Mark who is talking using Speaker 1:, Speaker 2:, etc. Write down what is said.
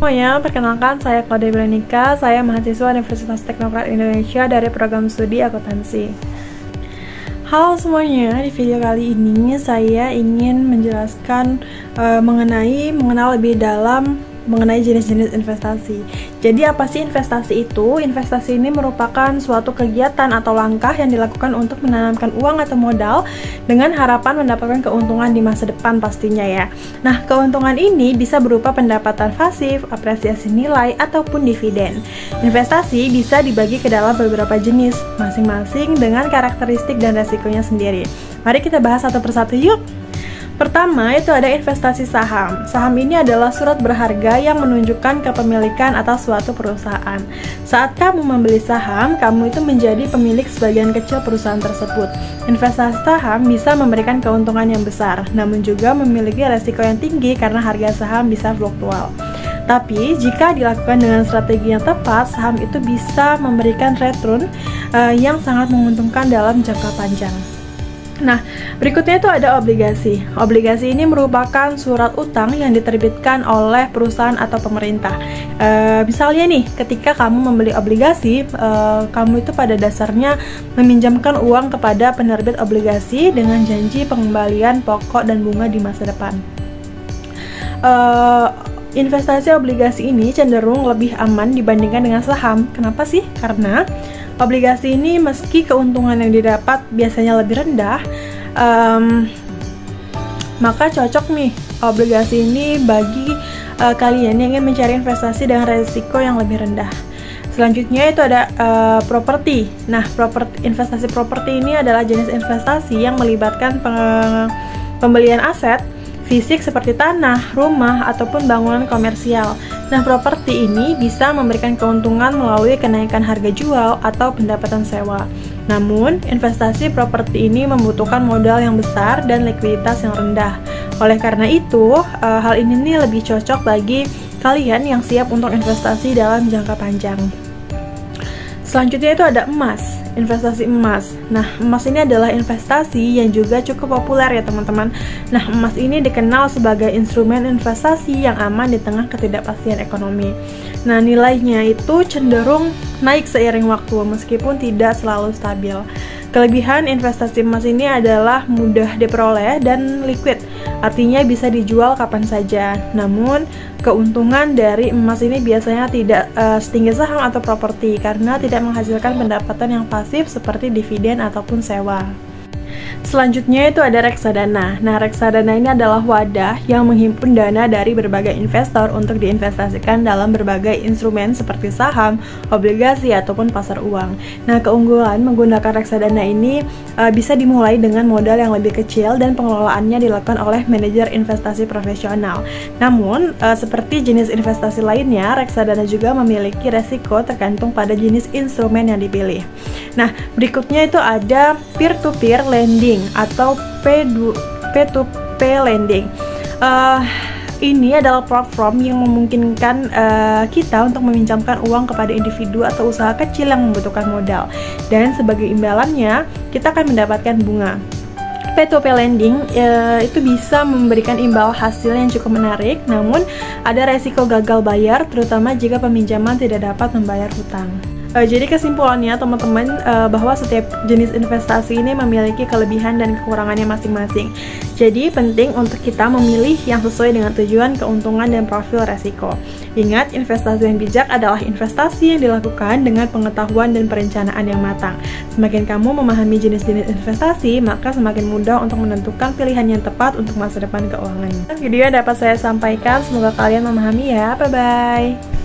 Speaker 1: Semuanya, perkenalkan saya Claudia Belanika, saya mahasiswa Universitas Teknokrat Indonesia dari program studi akuntansi. Halo semuanya, di video kali ini saya ingin menjelaskan mengenal lebih dalam mengenai jenis-jenis investasi. Jadi apa sih investasi itu? Investasi ini merupakan suatu kegiatan atau langkah yang dilakukan untuk menanamkan uang atau modal dengan harapan mendapatkan keuntungan di masa depan pastinya ya. Nah, keuntungan ini bisa berupa pendapatan pasif, apresiasi nilai, ataupun dividen. Investasi bisa dibagi ke dalam beberapa jenis, masing-masing dengan karakteristik dan resikonya sendiri. Mari kita bahas satu persatu yuk! Pertama, itu ada investasi saham. Saham ini adalah surat berharga yang menunjukkan kepemilikan atas suatu perusahaan. Saat kamu membeli saham, kamu itu menjadi pemilik sebagian kecil perusahaan tersebut. Investasi saham bisa memberikan keuntungan yang besar, namun juga memiliki resiko yang tinggi karena harga saham bisa fluktual. Tapi, jika dilakukan dengan strategi yang tepat, saham itu bisa memberikan return yang sangat menguntungkan dalam jangka panjang. Nah, berikutnya itu ada obligasi. Obligasi ini merupakan surat utang yang diterbitkan oleh perusahaan atau pemerintah. Misalnya nih, ketika kamu membeli obligasi, kamu itu pada dasarnya meminjamkan uang kepada penerbit obligasi dengan janji pengembalian pokok dan bunga di masa depan. Investasi obligasi ini cenderung lebih aman dibandingkan dengan saham. Kenapa sih? Karena obligasi ini meski keuntungan yang didapat biasanya lebih rendah, maka cocok nih obligasi ini bagi kalian yang ingin mencari investasi dengan resiko yang lebih rendah. Selanjutnya itu ada properti. Nah, investasi properti ini adalah jenis investasi yang melibatkan pembelian aset fisik seperti tanah, rumah, ataupun bangunan komersial. Nah, properti ini bisa memberikan keuntungan melalui kenaikan harga jual atau pendapatan sewa. Namun, investasi properti ini membutuhkan modal yang besar dan likuiditas yang rendah. Oleh karena itu, hal ini nih lebih cocok bagi kalian yang siap untuk investasi dalam jangka panjang. Selanjutnya itu ada emas, investasi emas. Nah, emas ini adalah investasi yang juga cukup populer ya teman-teman. Nah, emas ini dikenal sebagai instrumen investasi yang aman di tengah ketidakpastian ekonomi. Nah, nilainya itu cenderung naik seiring waktu meskipun tidak selalu stabil. Kelebihan investasi emas ini adalah mudah diperoleh dan liquid, artinya bisa dijual kapan saja. Namun, keuntungan dari emas ini biasanya tidak setinggi saham atau properti karena tidak menghasilkan pendapatan yang pasif seperti dividen ataupun sewa. Selanjutnya itu ada reksadana. Nah, reksadana ini adalah wadah yang menghimpun dana dari berbagai investor untuk diinvestasikan dalam berbagai instrumen seperti saham, obligasi, ataupun pasar uang. Nah, keunggulan menggunakan reksadana ini bisa dimulai dengan modal yang lebih kecil dan pengelolaannya dilakukan oleh manajer investasi profesional. Namun, seperti jenis investasi lainnya, reksadana juga memiliki resiko tergantung pada jenis instrumen yang dipilih. Nah, berikutnya itu ada peer-to-peer lending atau P2P lending. Ini adalah platform yang memungkinkan kita untuk meminjamkan uang kepada individu atau usaha kecil yang membutuhkan modal, dan sebagai imbalannya kita akan mendapatkan bunga. P2P lending itu bisa memberikan imbal hasil yang cukup menarik, namun ada resiko gagal bayar terutama jika peminjaman tidak dapat membayar hutang. Jadi kesimpulannya teman-teman, bahwa setiap jenis investasi ini memiliki kelebihan dan kekurangannya masing-masing. Jadi penting untuk kita memilih yang sesuai dengan tujuan, keuntungan, dan profil resiko. Ingat, investasi yang bijak adalah investasi yang dilakukan dengan pengetahuan dan perencanaan yang matang. Semakin kamu memahami jenis-jenis investasi, maka semakin mudah untuk menentukan pilihan yang tepat untuk masa depan keuangan. Video yang dapat saya sampaikan, semoga kalian memahami ya. Bye-bye!